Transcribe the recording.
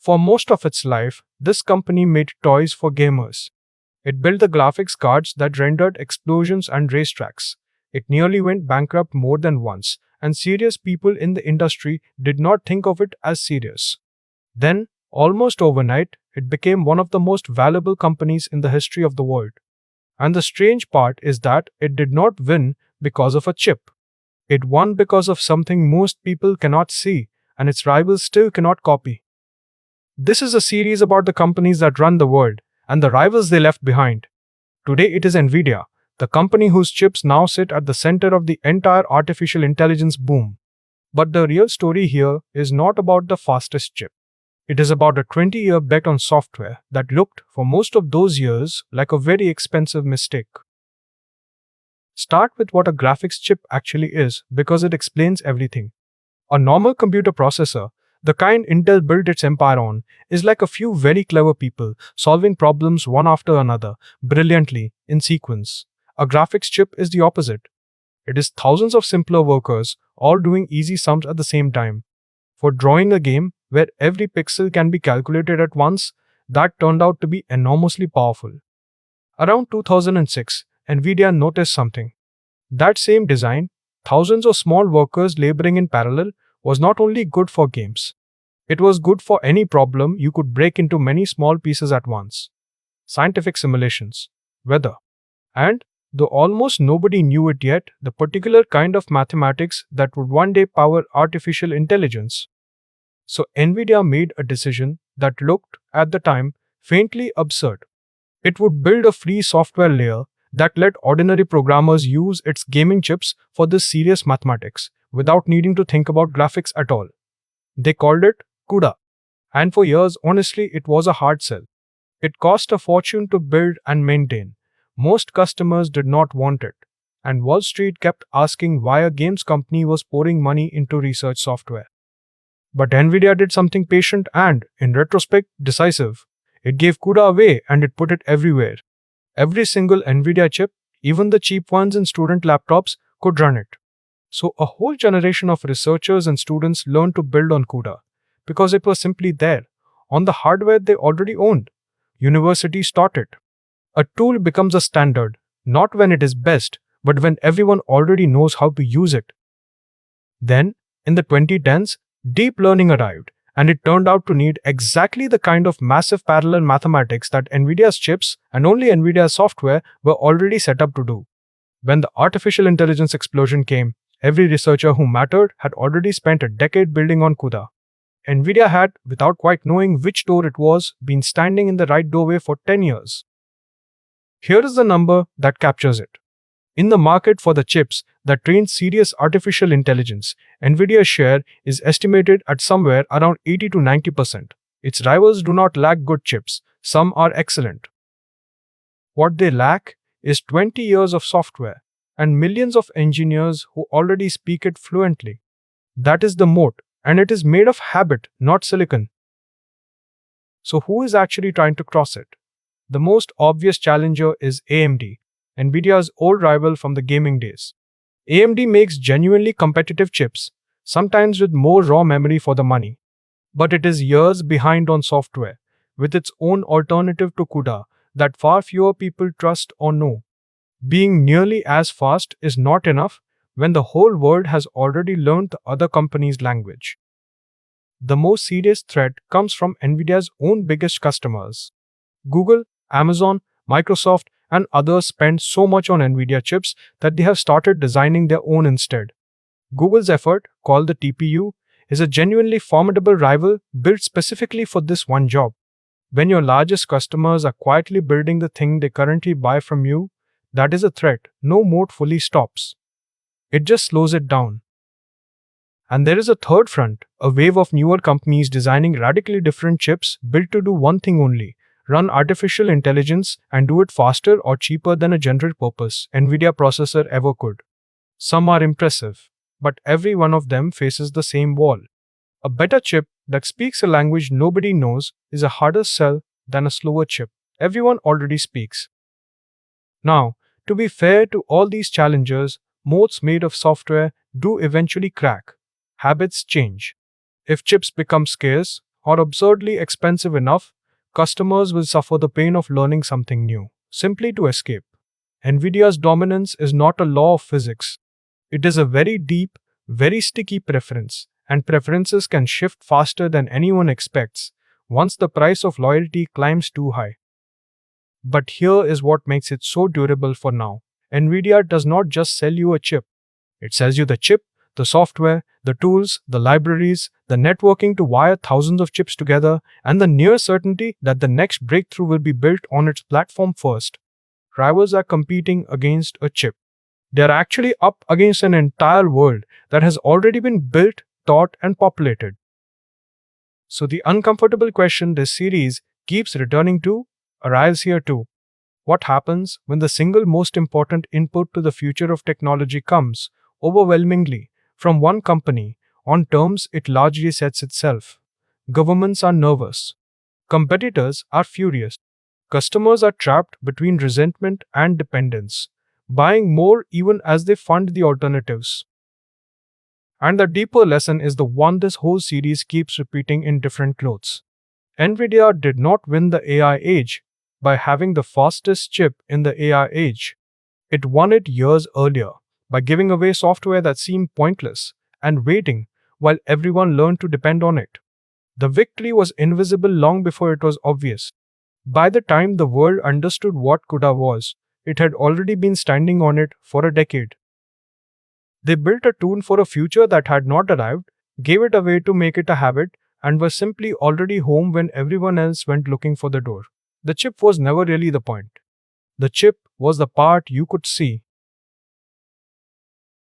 For most of its life, this company made toys for gamers. It built the graphics cards that rendered explosions and racetracks. It nearly went bankrupt more than once, and serious people in the industry did not think of it as serious. Then, almost overnight, it became one of the most valuable companies in the history of the world. And the strange part is that it did not win because of a chip. It won because of something most people cannot see, and its rivals still cannot copy. This is a series about the companies that run the world and the rivals they left behind. Today it is Nvidia, the company whose chips now sit at the center of the entire artificial intelligence boom. But the real story here is not about the fastest chip. It is about a 20-year bet on software that looked, for most of those years, like a very expensive mistake. Start with what a graphics chip actually is because it explains everything. A normal computer processor, the kind Intel built its empire on, is like a few very clever people solving problems one after another, brilliantly, in sequence. A graphics chip is the opposite. It is thousands of simpler workers, all doing easy sums at the same time. For drawing a game where every pixel can be calculated at once, that turned out to be enormously powerful. Around 2006, Nvidia noticed something. That same design, thousands of small workers laboring in parallel, was not only good for games. It was good for any problem you could break into many small pieces at once. Scientific simulations, weather, and, though almost nobody knew it yet, the particular kind of mathematics that would one day power artificial intelligence. So Nvidia made a decision that looked, at the time, faintly absurd. It would build a free software layer that let ordinary programmers use its gaming chips for this serious mathematics, without needing to think about graphics at all. They called it CUDA. And for years, honestly, it was a hard sell. It cost a fortune to build and maintain. Most customers did not want it. And Wall Street kept asking why a games company was pouring money into research software. But Nvidia did something patient and, in retrospect, decisive. It gave CUDA away and it put it everywhere. Every single Nvidia chip, even the cheap ones in student laptops, could run it. So a whole generation of researchers and students learned to build on CUDA because it was simply there, on the hardware they already owned. Universities taught it. A tool becomes a standard, not when it is best, but when everyone already knows how to use it. Then, in the 2010s, deep learning arrived, and it turned out to need exactly the kind of massive parallel mathematics that Nvidia's chips and only Nvidia's software were already set up to do. When the artificial intelligence explosion came, every researcher who mattered had already spent a decade building on CUDA. Nvidia had, without quite knowing which door it was, been standing in the right doorway for 10 years. Here is the number that captures it. In the market for the chips that train serious artificial intelligence, Nvidia's share is estimated at somewhere around 80 to 90%. Its rivals do not lack good chips, some are excellent. What they lack is 20 years of software and millions of engineers who already speak it fluently. That is the moat, and it is made of habit, not silicon. So who is actually trying to cross it? The most obvious challenger is AMD, Nvidia's old rival from the gaming days. AMD makes genuinely competitive chips, sometimes with more raw memory for the money. But it is years behind on software, with its own alternative to CUDA that far fewer people trust or know. Being nearly as fast is not enough when the whole world has already learned the other company's language. The most serious threat comes from Nvidia's own biggest customers. Google, Amazon, Microsoft, and others spend so much on Nvidia chips that they have started designing their own instead. Google's effort, called the TPU, is a genuinely formidable rival built specifically for this one job. When your largest customers are quietly building the thing they currently buy from you, that is a threat no moat fully stops. It just slows it down. And there is a third front, a wave of newer companies designing radically different chips built to do one thing only: run artificial intelligence and do it faster or cheaper than a general-purpose Nvidia processor ever could. Some are impressive, but every one of them faces the same wall. A better chip that speaks a language nobody knows is a harder sell than a slower chip everyone already speaks. Now, to be fair to all these challengers, moats made of software do eventually crack. Habits change. If chips become scarce, or absurdly expensive enough, customers will suffer the pain of learning something new, simply to escape. Nvidia's dominance is not a law of physics. It is a very deep, very sticky preference, and preferences can shift faster than anyone expects once the price of loyalty climbs too high. But here is what makes it so durable for now. Nvidia does not just sell you a chip, it sells you the chip, the software, the tools, the libraries, the networking to wire thousands of chips together, and the near certainty that the next breakthrough will be built on its platform first. Rivals are competing against a chip. They are actually up against an entire world that has already been built, taught, and populated. So the uncomfortable question this series keeps returning to arrives here too. What happens when the single most important input to the future of technology comes, overwhelmingly, from one company, on terms it largely sets itself? Governments are nervous. Competitors are furious. Customers are trapped between resentment and dependence, buying more even as they fund the alternatives. And the deeper lesson is the one this whole series keeps repeating in different clothes. Nvidia did not win the AI age by having the fastest chip in the AI age. It won it years earlier by giving away software that seemed pointless and waiting while everyone learned to depend on it. The victory was invisible long before it was obvious. By the time the world understood what CUDA was, it had already been standing on it for a decade. They built a tool for a future that had not arrived, gave it away to make it a habit, and were simply already home when everyone else went looking for the door. The chip was never really the point. The chip was the part you could see,